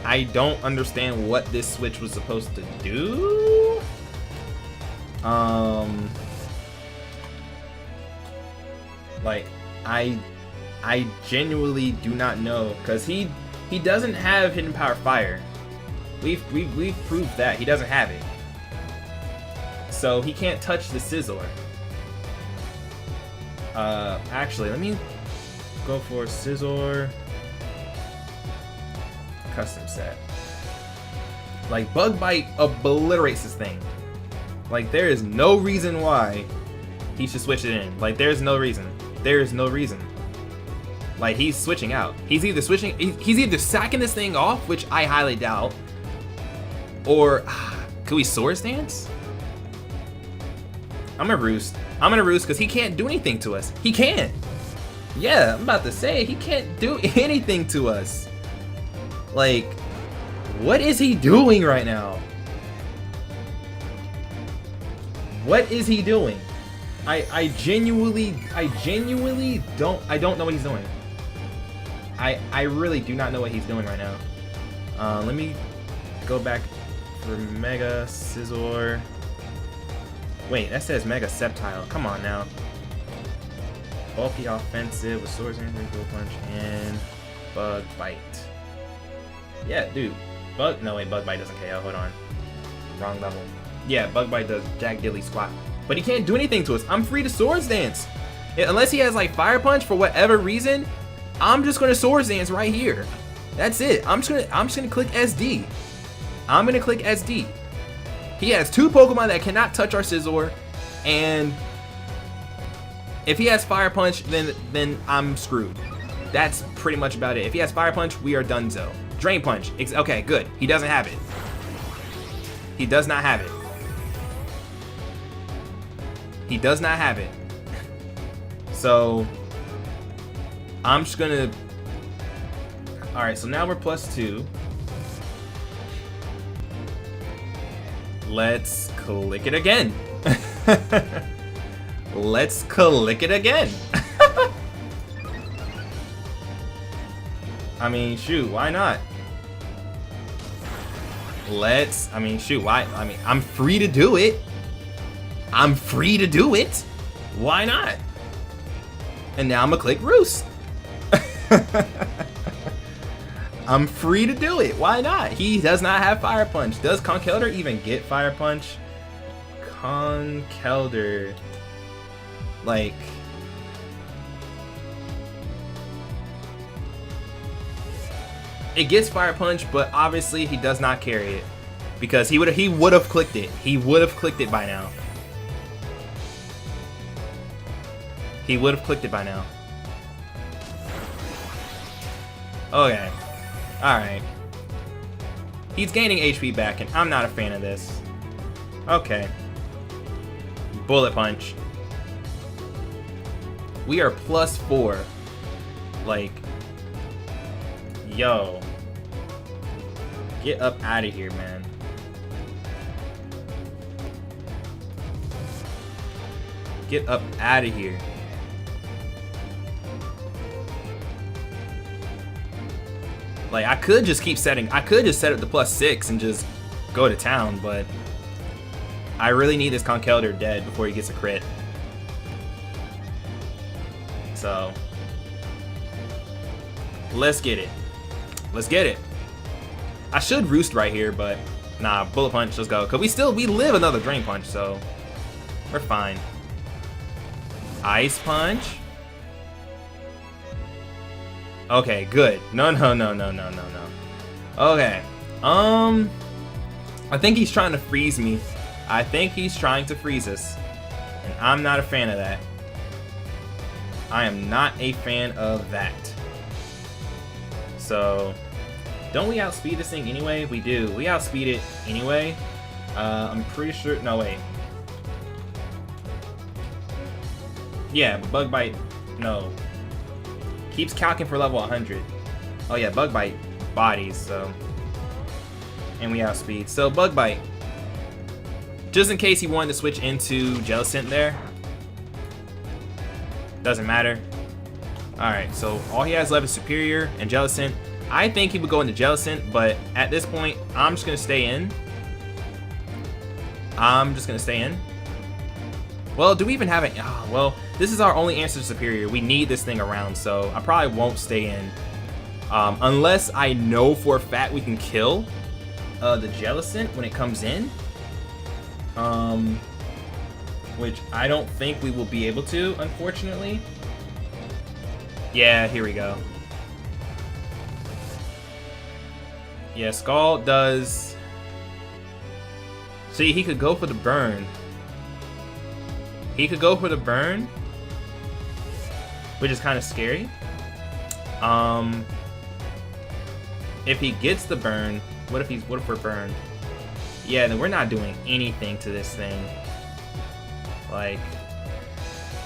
Speaker 1: I don't understand what this switch was supposed to do. Like, I genuinely do not know, because he doesn't have Hidden Power Fire. We've proved that he doesn't have it. So he can't touch the Scizor. Actually, let me go for Scizor custom set. Like, Bug Bite obliterates this thing. Like, there is no reason why he should switch it in. Like, there's no reason. There is no reason. Like, he's switching out. He's either switching, he's either sacking this thing off, which I highly doubt, or could we Swords Dance? I'm gonna Roost. I'm gonna Roost because he can't do anything to us. He can't. Yeah, I'm about to say, he can't do anything to us. Like, what is he doing right now? What is he doing? I genuinely don't know what he's doing. I really do not know what he's doing right now. Let me go back for Mega Scizor. Wait, that says Mega Sceptile. Come on now. Bulky offensive with Swords and Bull Punch and Bug Bite. Yeah, dude. No wait, Bug Bite doesn't KO. Hold on. Wrong level. Yeah, Bug Bite does Jack Dilly Squat. But he can't do anything to us. I'm free to Swords Dance. Unless he has like Fire Punch for whatever reason, I'm just gonna Swords Dance right here. That's it. I'm just gonna click SD. I'm gonna click SD. He has two Pokemon that cannot touch our Scizor, and if he has Fire Punch, then I'm screwed. That's pretty much about it. If he has Fire Punch, we are donezo. Drain Punch. Okay, good. He doesn't have it. He does not have it. He does not have it. So I'm just gonna. All right. So now we're +2. Let's click it again. Let's click it again. I mean, shoot, why not? I mean, shoot, why? I mean, I'm free to do it. I'm free to do it. Why not? And now I'm gonna click Roost. I'm free to do it. Why not? He does not have Fire Punch. Does Conkeldeo even get Fire Punch? Conkeldeo. Like, it gets Fire Punch, but obviously he does not carry it because he would have clicked it. He would have clicked it by now. He would have clicked it by now. Okay. Alright. He's gaining HP back, and I'm not a fan of this. Okay. Bullet Punch. We are +4. Like, yo. Get up out of here, man. Get up out of here. Like, I could just keep setting, I could just set up the +6 and just go to town, but I really need this Conkeldeo dead before he gets a crit. So, let's get it. Let's get it. I should Roost right here, but nah, Bullet Punch, let's go. Cause we live another Drain Punch, so we're fine. Ice Punch. Okay, good. No. Okay. I think he's trying to freeze me. I think he's trying to freeze us. And I'm not a fan of that. I am not a fan of that. So, don't we outspeed this thing anyway? We do. We outspeed it anyway. I'm pretty sure. No, wait. Yeah, Bug Bite. No. Keeps calcing for level 100. Oh yeah, Bug Bite bodies, so. And we outspeed. So Bug Bite. Just in case he wanted to switch into Jellicent there. Doesn't matter. Alright, so all he has left is Superior and Jellicent. I think he would go into Jellicent, but at this point, I'm just going to stay in. Well, do we even have it? Oh, well, this is our only answer to Superior. We need this thing around, so I probably won't stay in. Unless I know for a fact we can kill the Jellicent when it comes in. Which I don't think we will be able to, unfortunately. Yeah, here we go. Yeah, Scald does... See, he could go for the burn. He could go for the burn, which is kind of scary. If he gets the burn, what if we're burned? Yeah, then we're not doing anything to this thing. Like,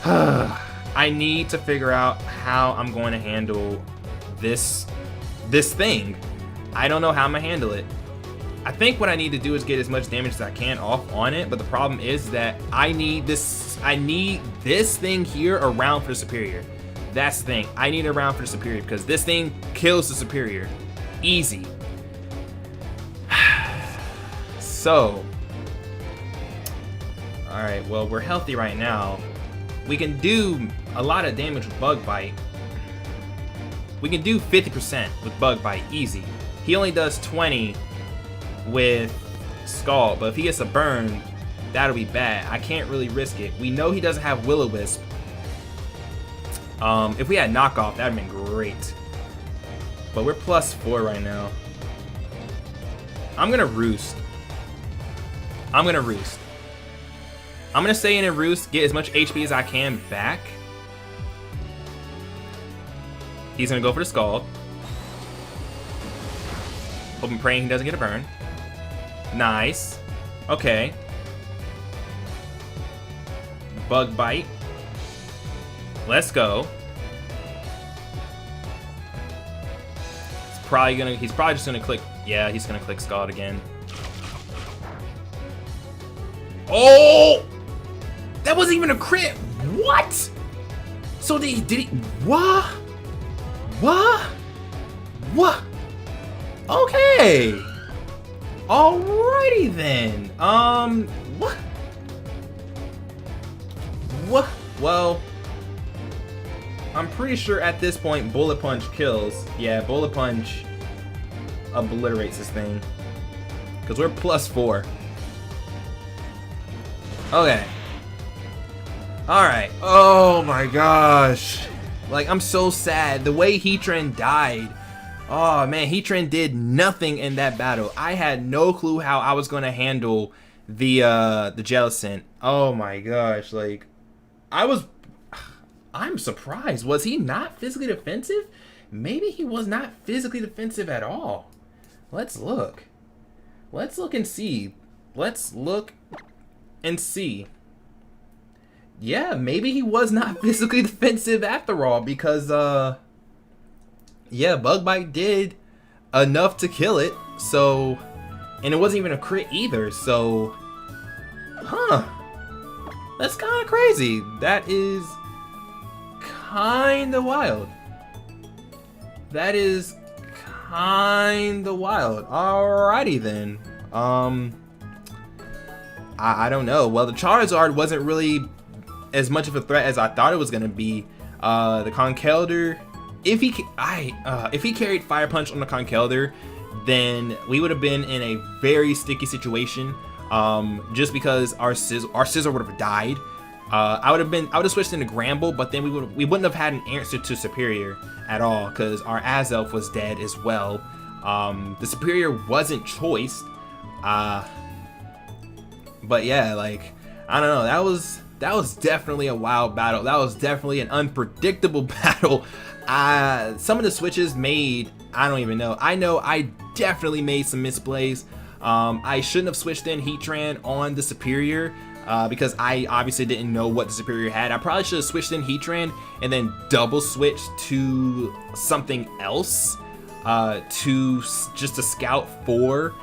Speaker 1: I need to figure out how I'm going to handle this thing. I don't know how I'm gonna handle it. I think what I need to do is get as much damage as I can off on it, but the problem is that I need this thing here around for the superior. That's the thing. I need it around for the superior because this thing kills the superior. Easy. So, alright, well, we're healthy right now. We can do a lot of damage with Bug Bite. We can do 50% with Bug Bite, easy. He only does 20 with Scald, but if he gets a burn, that'll be bad. I can't really risk it. We know he doesn't have Will-O-Wisp. If we had Knockoff, that'd have been great. But we're +4 right now. I'm gonna Roost. I'm gonna stay in and Roost, get as much HP as I can back. He's gonna go for the Scald. Hoping, praying he doesn't get a burn. Nice. Okay. Bug Bite. Let's go. He's probably just gonna click. Yeah, he's gonna click Scald again. Oh! That wasn't even a crit. What? So did he? What? What? Okay. Alrighty then. What? Well, I'm pretty sure at this point Bullet Punch kills. Yeah, Bullet Punch obliterates this thing. Because we're +4. Okay. Alright. Oh my gosh. Like, I'm so sad. The way Heatran died. Oh man, Heatran did nothing in that battle. I had no clue how I was going to handle the Jellicent. Oh my gosh. Like, I'm surprised. Was he not physically defensive? Maybe he was not physically defensive at all. Let's look. Let's look and see. Let's look and see. Yeah, maybe he was not physically defensive after all because, yeah, Bug Bite did enough to kill it. So, and it wasn't even a crit either. So, huh. That's kind of crazy. That is kind of wild. That is kind of wild. Alrighty then. I don't know. Well, the Charizard wasn't really as much of a threat as I thought it was gonna be. The Conkeldurr, if he carried Fire Punch on the Conkeldurr, then we would have been in a very sticky situation. Just because our Scizor would have died. I would have switched into Gramble, but then we wouldn't have had an answer to Superior at all because our Azelf was dead as well. The Superior wasn't choiced. But yeah, like, I don't know. That was definitely a wild battle. That was definitely an unpredictable battle. Some of the switches made, I don't even know. I know I definitely made some misplays. I shouldn't have switched in Heatran on the Superior because I obviously didn't know what the Superior had. I probably should have switched in Heatran and then double switched to something else just to scout for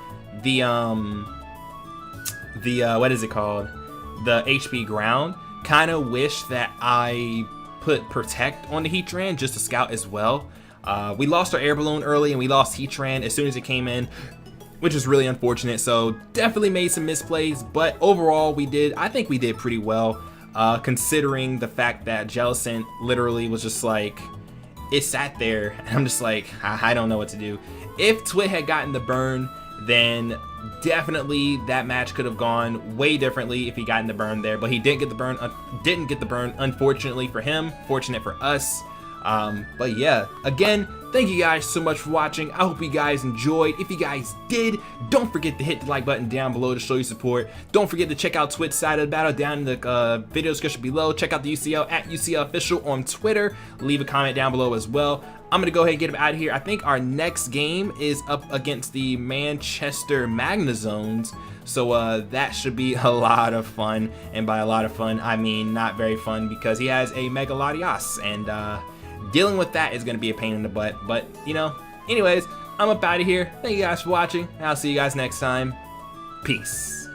Speaker 1: the what is it called? The HP ground. Kind of wish that I put Protect on the Heatran just to scout as well. We lost our Air Balloon early and we lost Heatran as soon as it came in, which is really unfortunate. So definitely made some misplays, but overall I think we did pretty well, considering the fact that Jellicent literally was just like, it sat there and I'm just like, I don't know what to do. If Twit had gotten the burn, then definitely that match could have gone way differently if he got in the burn there, but he didn't get the burn. Unfortunately for him, fortunate for us. But yeah, again, Thank you guys so much for watching. I hope you guys enjoyed. If you guys did, don't forget to hit the like button down below to show your support. Don't forget to check out TWIT'S side of the battle down in the video description below. Check out the UCL at UCL Official on Twitter. Leave a comment down below as well. I'm gonna go ahead and get him out of here. I think our next game is up against the Manchester Magnazones, so that should be a lot of fun. And by a lot of fun, I mean not very fun, because he has a Mega Latias, and dealing with that is gonna be a pain in the butt. But you know, anyways, I'm up out of here. Thank you guys for watching, and I'll see you guys next time. Peace.